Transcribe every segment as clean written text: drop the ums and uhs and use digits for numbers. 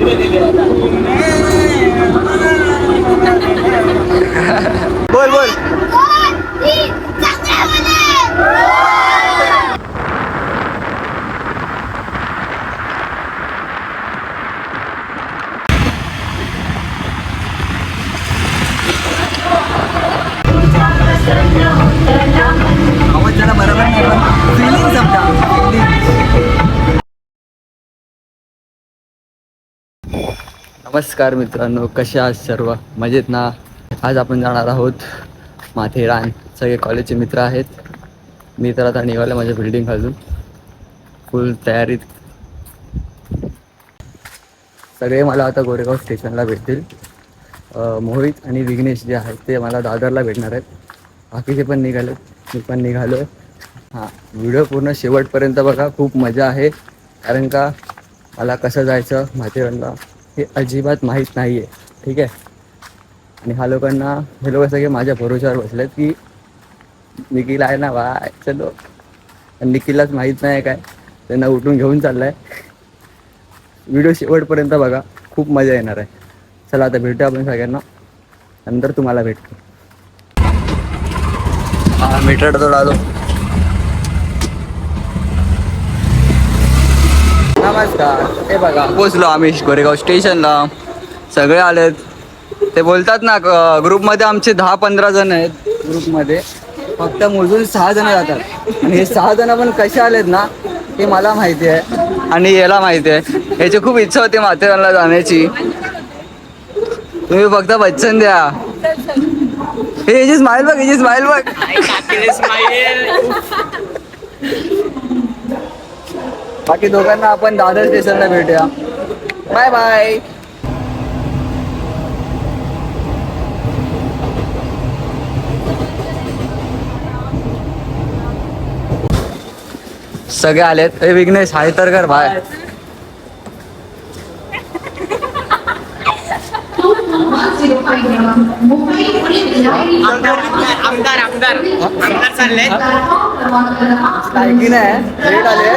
बोल बोल. आवाज जरा बरोबर नाही पण फिलिंग समजा. नमस्कार मित्रांनो, कसे आहात सर्व? मजेत ना? आज आपण जाणार आहोत माथेरान. सगळे कॉलेजचे मित्र आहेत. मी तर आता निघालो माझ्या बिल्डिंग खालून, फुल तयारीत. सगळे मला आता गोरेगाव स्टेशनला भेटतील. मोहित आणि विघ्नेश जे आहेत ते मला दादरला भेटणार आहेत. बाकीचे पण निघाले, मी पण निघालो. हां, व्हिडिओ पूर्ण शेवटपर्यंत बघा, खूप मजा आहे. कारण का मला कसं जायचं माथेरानला हे अजिबात माहीत नाही आहे. ठीक आहे. आणि हे लोक सगळे माझ्या भरोश्यावर बसलेत की निखिल आहे ना बाय चलो. आणि निखिललाच माहीत नाही काय, त्यांना उठून घेऊन चालला आहे. व्हिडिओ शेवटपर्यंत बघा, खूप मजा येणार आहे. चला आता भेटू आपण सगळ्यांना, नंतर तुम्हाला भेटतो. हा मीटर थोडा आलो. नमस्कार. हे बघा पोचलो आम्ही गोरेगाव स्टेशनला. सगळे आलेत. ते बोलतात ना ग्रुपमध्ये आमचे 10-15 जण आहेत. ग्रुपमध्ये फक्त मोजून 6 जण जातात. आणि हे 6 जण पण कसे आलेत ना हे मला माहिती आहे आणि याला माहिती आहे. याची खूप इच्छा होती माथेरानला जाण्याची. तुम्ही फक्त वचन द्या. हे याची स्माईल बघ, याची स्माईल बघ. बाकी दोघांना आपण दादर स्टेशनला भेटूया. Bye bye. सगळे आलेत. हे विघ्नेश हाय तर कर बाय. चालले लेट आले.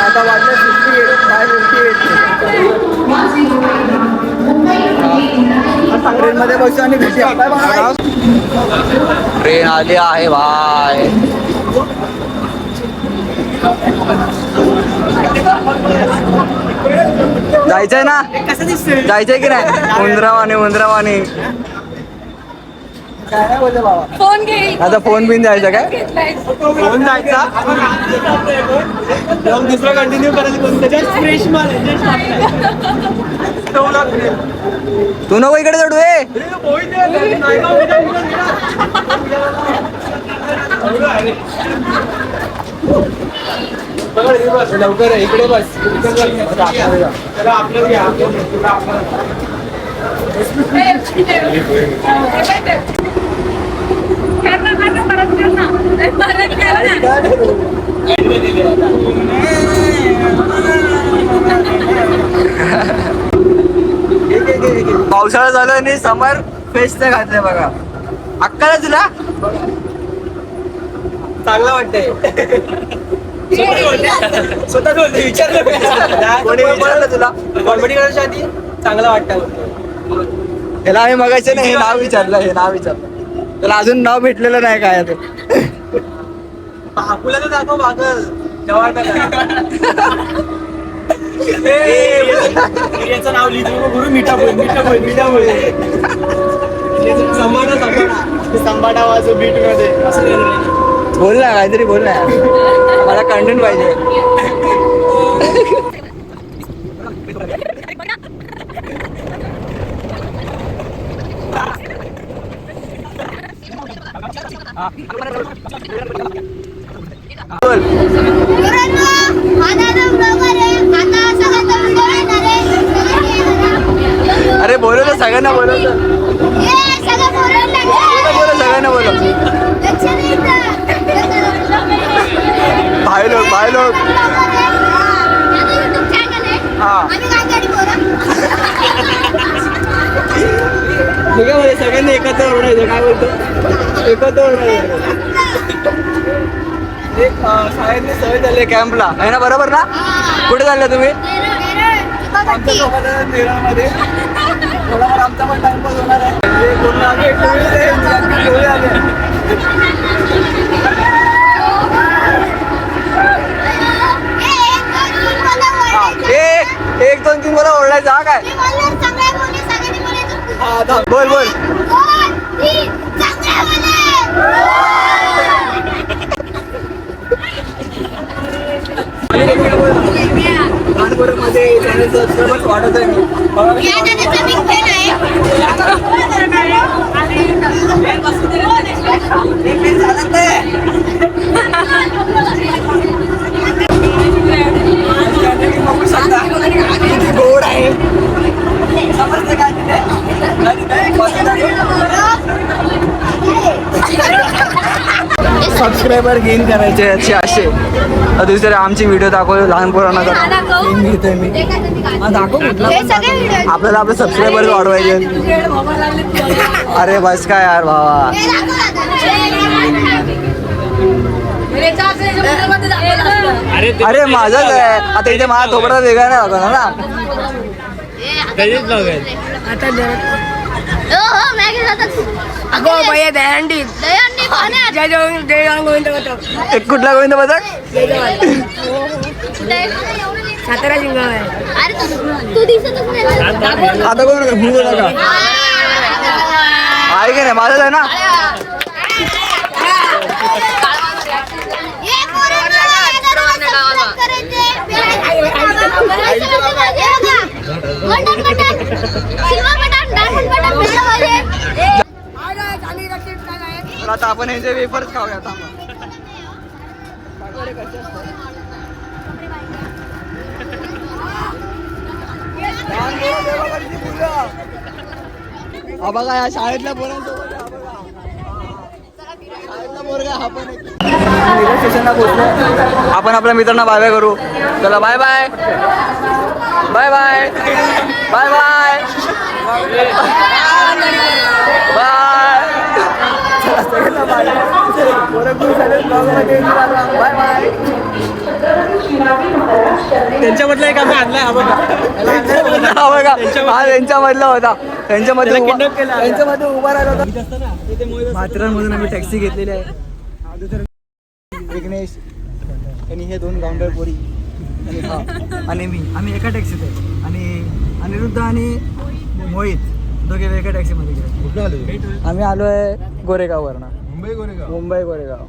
आता वाटलं 58 ट्रेनमध्ये बसू आणि भेटूया. ट्रेन आली आहे बाय. जायचंय ना? जायचंय की नाही? उंदरावानी काय बोलतो बाबा? फोन घे. आता फोन बिन जायचा काय? फोन जायचा दुसरा कंटिन्यू करायचं. फ्रेश माल तू नको इकडे चढू. लवकर इकडे बस. पावसाळा झाला आणि समर फेस्टचं घातलंय बघा. अक्काला तुला चांगलं वाटतंय. स्वतः विचारलं तुला कॉमेडी करायच्या आधी चांगलं वाटतं. याला आम्ही मगायचं नाही, हे नाव विचारलं. त्याला अजून नाव भेटलेलं नाही काय. बाकुला तर दाखव बागल याचं नाव लिहितो गुरु. मिठा बोल. संबाडा वाजो बीट मध्ये बोल ना, काहीतरी बोल ना. मला कंटेंट पाहिजे. अरे बोलो तर सगळ्यांना बोलो. सगळ्यांना बोलो. भाई लोग हाँ सगळ्यांनी एकत्र ओरडायचं. काय बोलतो? एक शाळेतली सवय झाली कॅम्पला आहे ना, बरोबर ना? कुठे चालले तुम्ही? आमच्या सोबत नेरळमध्ये. थोडाफार आमचा पण टाइमपास होणार आहे. एक दोन तीन मला ओरडायचं हा काय? हा बोल बोल. मध्ये चॅनल सबस्क्रायबर्स वाढत आहे. गोड आहे. सबस्क्रायबर गेन करायचे असे असे दुसरे आमची व्हिडिओ दाखव लहान पोरांना घेतोय मी. दाखव आपल्याला आपले सबस्क्रायबर वाढवायचे. अरे बस काय यार भावा. अरे माझंच आहे आता इथे माझा थोडा वेगळा नाही दाखवणार ना. कुठला गोविंद पथक? सातारा जिंगाव आहे. आता कोण का आहे की नाही? माझंच आहे ना. आता आपण यांचे वेफर्स खाऊया. हा बघा या शाळेतल्या पोरांसोबत स्टेशनला पोहोचलो. आपण आपल्या मित्रांना बाय बाय करू. चला bye bye bye bye bye bye bye bye. त्यांच्यामधला एक आम्ही आणलाय. हा बघा हा त्यांच्यामधला होता. त्यांच्यामध्ये उभा राहिला होता. माथेरानमधून आम्ही टॅक्सी घेतलेली आहे. विघ्नेश आणि हे दोन गावंडळ पोरी आणि मी आम्ही एका टॅक्सीत आहे. आणि अनिरुद्ध आणि मोहित दोघे वेगळ्या टॅक्सीमध्ये गेले. आम्ही आलो आहे गोरेगाववरनं. मुंबई गोरेगाव.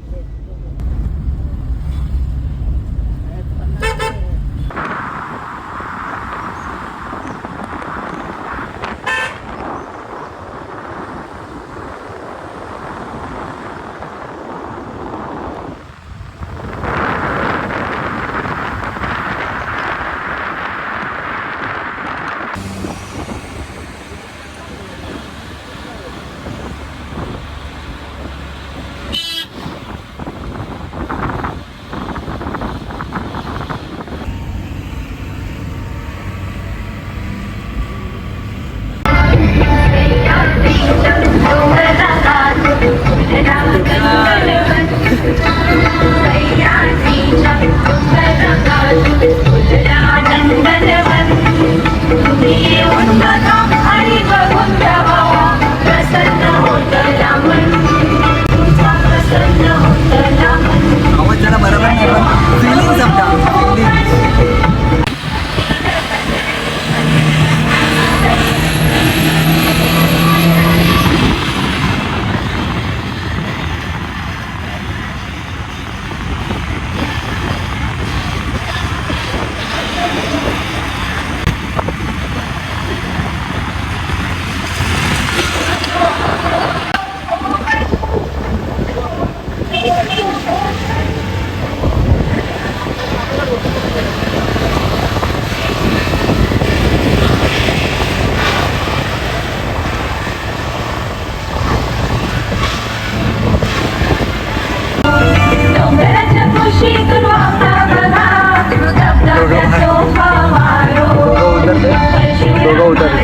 दोघं उतरले.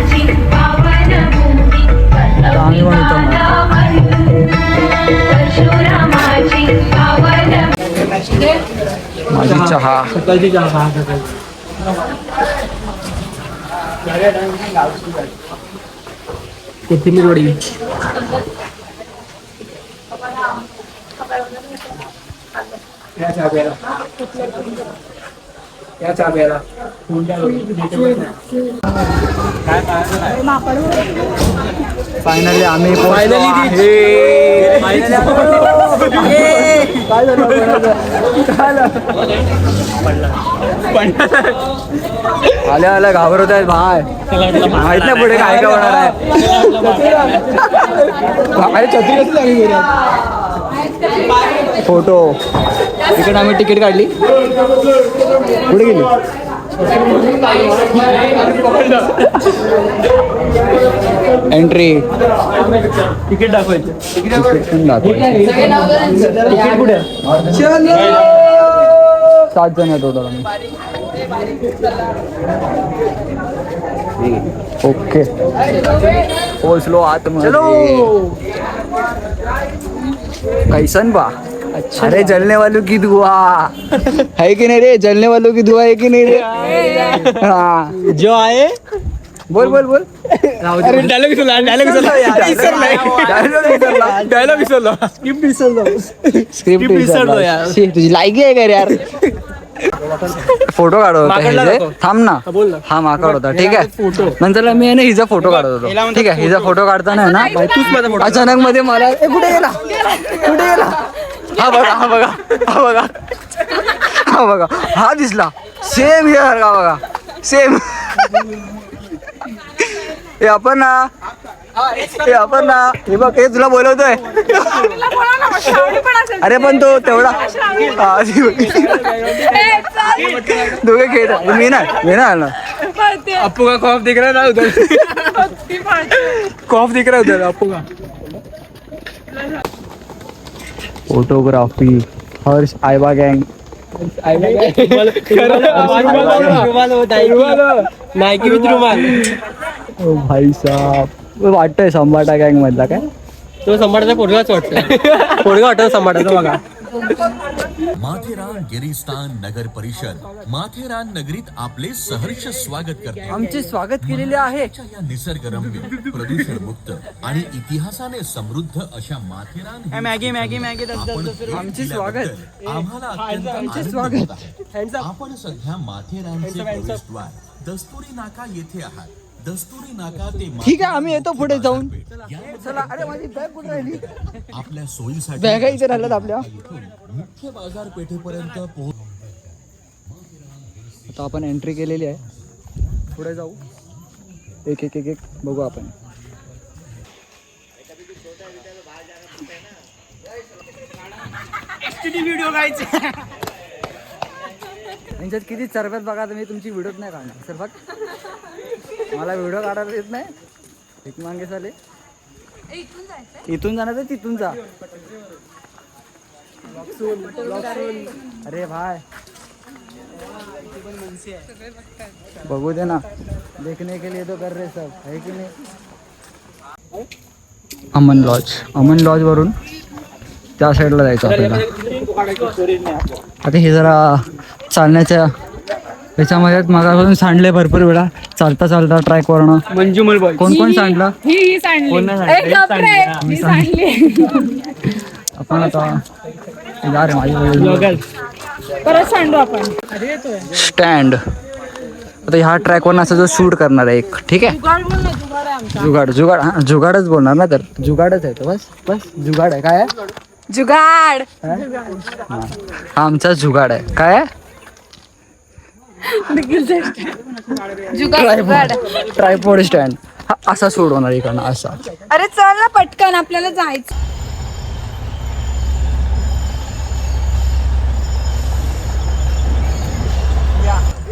आम्ही पण उतरणार. माझी चहा. कोथिंबीर वडी. फायनली आम्ही आल्या आल्या घाबरत आहेत भाय. माहित नाही पुढे काय काय होणार आहे. फोटो तिकडे आम्ही तिकीट काढली. कुठे गेली. एंट्री तिकीट दाखवायचं. तिकीट कुठे 7 जण येत होतो आम्ही. ओके पोचलो आतमध्ये. कैसन बा. अरे जलने वालों की दुआ है कि नहीं रे. जलने वालों की दुआ है कि नहीं रे. हाँ जो आहे बोल बोल बोल. अरे डायलॉग विसरला. स्क्रिप्ट विसरलो यार. तुझी लायकी आहे का रे यार. फोटो काढत होता. थांब ना. हा माकड होता. ठीक आहे. नंतर मी आहे ना हिचा फोटो काढत होतो. ठीक आहे. हिचा फोटो काढताना आहे ना अचानक मध्ये मला कुठे गेला कुठे गेला. हा बघा हा बघा हा बघा हा बघा हा दिसला. सेम हेअर का बघा सेम. हे आपण ना हे बघ हे तुला बोलवतोय. अरे पण तो तेवढा दोघे खेळतात. मी नाही आला. अप्पू का खौफ दिख रहा था उधर. खौफ दिख रहा उधर अप्पू का. फोटोग्राफी हर्ष आयबा गँग. नायकी विथ रुमाल. ओ भाई साहब वाटतंय संभाटा गँग मधला काय. तो संभाटाचा पोरगाच वाटतं. पोरगा वाटतं संभाटाचा बघा. माथेरान गिरिस्थान नगर परिषद माथेरान नगरीत आपले सहर्ष स्वागत करते. आमचे स्वागत केलेले आहे. या निसर्गरम्य प्रदूषण मुक्त आणि इतिहासाने समृद्ध अशा माथेरान मॅगी आमचे स्वागत. आम्हाला अत्यंत आनंद होत आहे. आपण सध्या माथेरानचे प्रवेशद्वार दस्तुरी नाका येथे आहात. दस्तुरी नाका ते ठीक आहे आम्ही येतो पुढे जाऊन. या- चला. अरे माझी बॅग कुठे राहिली. आपल्या सोयीसाठी बॅगा इथे राहिल्यात आपल्या. इथून मुख्य बाजारपेठेपर्यंत आता आपण एंट्री केलेली आहे. पुढे जाऊ. एक एक एक एक बघू आपण. व्हिडिओ गायचे. यांच्यात किती चरब्यात बघा तुम्ही. तुमची व्हिडिओच नाही काढणार सर. बघ मला व्हिडिओ काढायला येत नाही. एक मागे चाले. इथून जाणार तर तिथून जा. अरे भाई बघू दे ना. देखने के लिए तो कर रहे सब है की नाही. अमन लॉज वरून त्या साईडला जायचं आपल्याला. आता हे जरा चालण्याच्या त्याच्यामध्ये मागापासून सांडले भरपूर वेळा. चालता ट्रॅक वरनं. मंजुमल बॉय. कोण कोण सांडलं. ही सांडली. आपण आता जा रे माझी परत सांडू आपण. स्टँड. आता ह्या ट्रॅकवर असं जो शूट करणार आहे एक. ठीक आहे. जुगाड हा जुगाडच बोलणार ना. तर जुगाडच आहे तो. बस जुगाड आहे. काय आहे जुगाड. हा आमचा जुगाड आहे. काय आहे जुगाड. Tripod stand. हा असा सोडवणार इकडनं असा. अरे चल ना पटकन आपल्याला जायचं.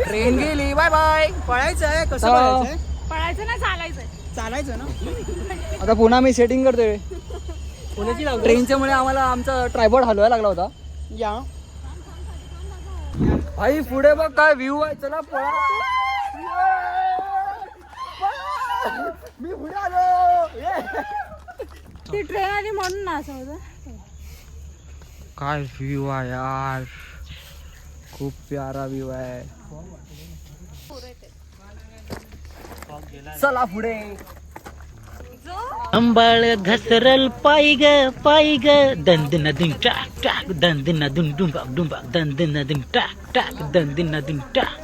ट्रेन गेली. Bye bye. पळायचं आहे. कसं पळायचंय? पळायचं ना चालायचं. चालायचं ना. आता पुन्हा मी सेटिंग करतोय. कोणाची लावतो. ट्रेनच्या मुळे आम्हाला आमचा ट्रायपॉड हलवायला लागला होता. या भाई पुढे बघ काय व्ह्यू आहे. चला पळा. मी पुढे आलो. ती ट्रेन आली म्हणून ना असं होतं. काय व्ह्यू आहे यार, खूप प्यारा व्ह्यू आहे. चला पुढे. अंबाळ घसरल पाय ग दंदिन दिन टाक टाक दंदिन दुन डुंबाक डुंबाक दंदिन दिन टाक टाक दंदिन दिन टाक.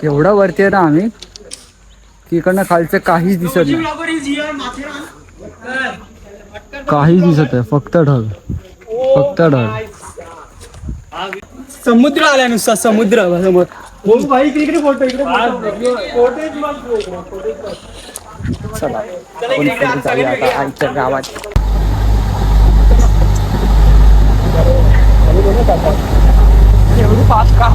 एवढा वरती आहे ना आम्ही की इकडनं खालचं काहीच दिसत नाही, काहीच दिसत आहे, फक्त ढग, फक्त ढग. समुद्र आलाय नुसता, समुद्र समोर. हो भाई इकडे फोटो, इकडे चला आपण पुढे जाऊया आता आईच्या गावात. एवढी फास्ट का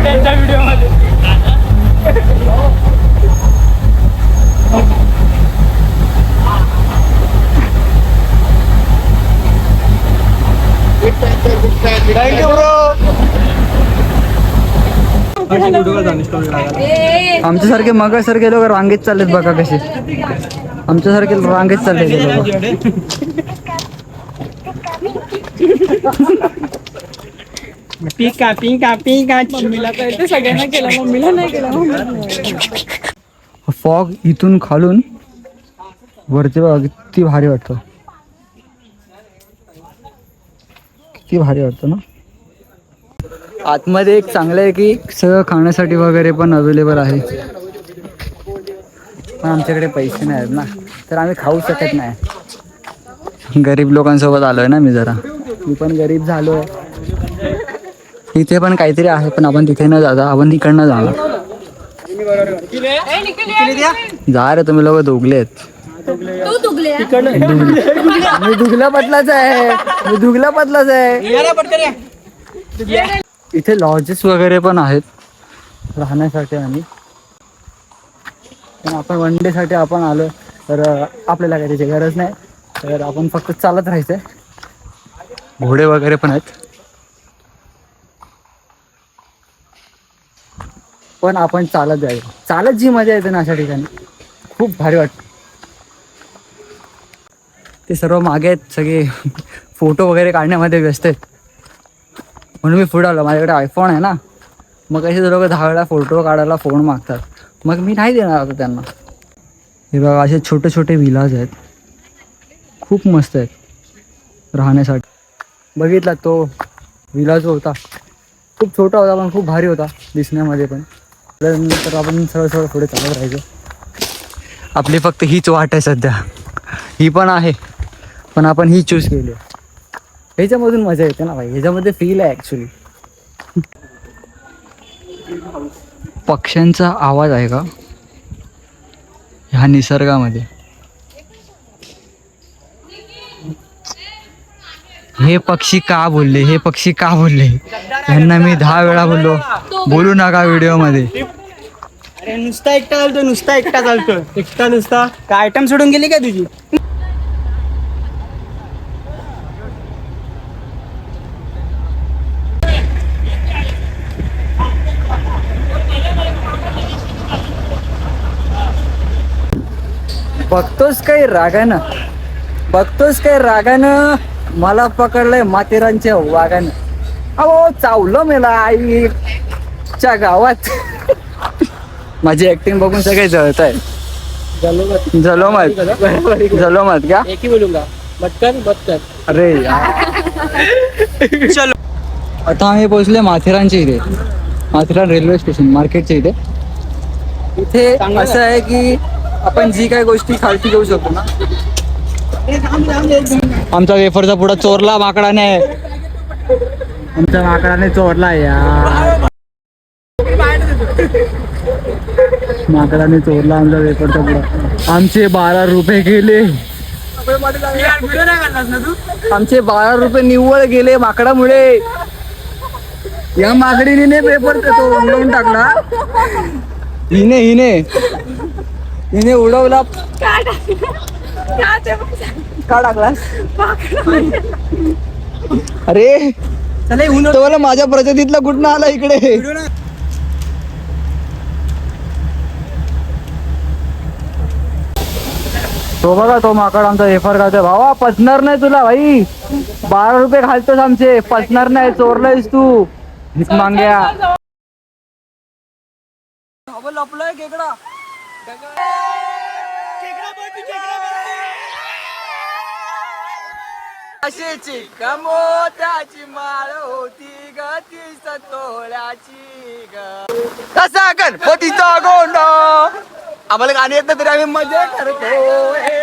त्यांच्या व्हिडिओ मध्ये. आमच्यासारखे मगासारखे लोक रांगेत चाललेत बघा कसे, आमच्यासारखे रांगेत चालले. पिका पिका पिका. मम्मीला कळते, सगळ्यांना केला, मम्मीला नाही केला. फॉग इथून खालून वरती बघा किती भारी वाटतं, किती भारी वाटतं ना. आतमध्ये एक चांगलं आहे की सगळं खाण्यासाठी वगैरे पण अवेलेबल आहे, पण आमच्याकडे पैसे नाही आहेत ना, तर आम्ही खाऊ शकत नाही. गरीब लोकांसोबत आलोय ना मी, जरा मी पण गरीब झालोय. इथे पण काहीतरी आहे, पण आपण तिथे न जाता आपण तिकडनं जाणार. जा रे, तुम्ही लोक दुगले आहेत. मी दुगला पतलाच आहे, मी दुगला पतलाच आहे. इथे लॉजेस वगैरे पण आहेत राहण्यासाठी, आणि पण आपण वन डे साठी आपण आलो तर आपल्याला काही त्याची गरज नाही, तर आपण फक्त चालत राहायचंय. घोडे वगैरे पण आहेत, पण आपण चालत जायचं. चालत जी मजा येते ना अशा ठिकाणी, खूप भारी वाटतं. ते सर्व मागे आहेत, सगळे फोटो वगैरे काढण्यामध्ये व्यस्त आहेत, म्हणून मी पुढे आलो. माझ्याकडे आयफोन आहे ना, मग असे लोक 10 वेळा फोटो काढायला फोन मागतात, मग मी नाही देणार आता त्यांना. हे बघा असे छोटे छोटे विलाज आहेत, खूप मस्त आहेत राहण्यासाठी. बघितला तो विलाज होता, खूप छोटा होता पण खूप भारी होता दिसण्यामध्ये पण. तर आपण सरळ सरळ पुढे चालत राहायचं. आपली फक्त हीच वाट आहे सध्या, ही पण आहे पण आपण ही चूज केली आहे. ह्याच्यामधून मजा येते ना भाई, ह्याच्यामध्ये फील आहे ॲक्च्युली. पक्ष्यांचा आवाज आहे का ह्या निसर्गामध्ये? हे पक्षी का बोलले, हे पक्षी का बोलले, यांना मी 10 वेळा बोललो बोलू नका व्हिडिओमध्ये. अरे नुसता एकटा चालतो, नुसता एकटा चालतो, एकटा नुसता. काय आयटम सोडून गेली काय तुझी? बघतोस काही रागानं, बघतोस काही रागानं, मला पकडलंय माथेरानच्या वागानं. अहो चावलं मेला आईच्या गावात. माझी ऍक्टिंग बघून सगळे जळत आहे. जलोमत का? एक ही बोलूंगा, बटकन बटकन. अरे चलो, आता आम्ही पोहोचले माथेरानच्या इथे, माथेरान रेल्वे स्टेशन मार्केटच्या इथे. इथे असं आहे की आपण जी काही गोष्टी खालती घेऊ शकतो ना, आमचा वेफरचा पुढा चोरला माकडाने. आमच्या माकडाने चोरला यार. माकडाने चोरला आमचा वेफरचा पुढा. आमचे 12 रुपये गेले. आमचे 12 रुपये निव्वळ गेले माकडामुळे. या माकडीने पेपर तो उडवून टाकला. हिने उडवला. का टाकला? अरे तो मला माझ्या प्रजातीतला कुठं आला इकडे. तो बघा तो माकड आमचा वेफर खातोय. भावा पचणार नाही तुला भाई. 12 रुपये घालतोस आमचे. पचणार नाही. चोरलायस तू भीक मांग्या. लपलाय खेकडा. अशी चिका मोत्याची माळ होती ग ती सतोळ्याची ग. कसा गणपतीचा गोंडा. आम्हाला गाणी येत नाही तरी आम्ही मजा करतो.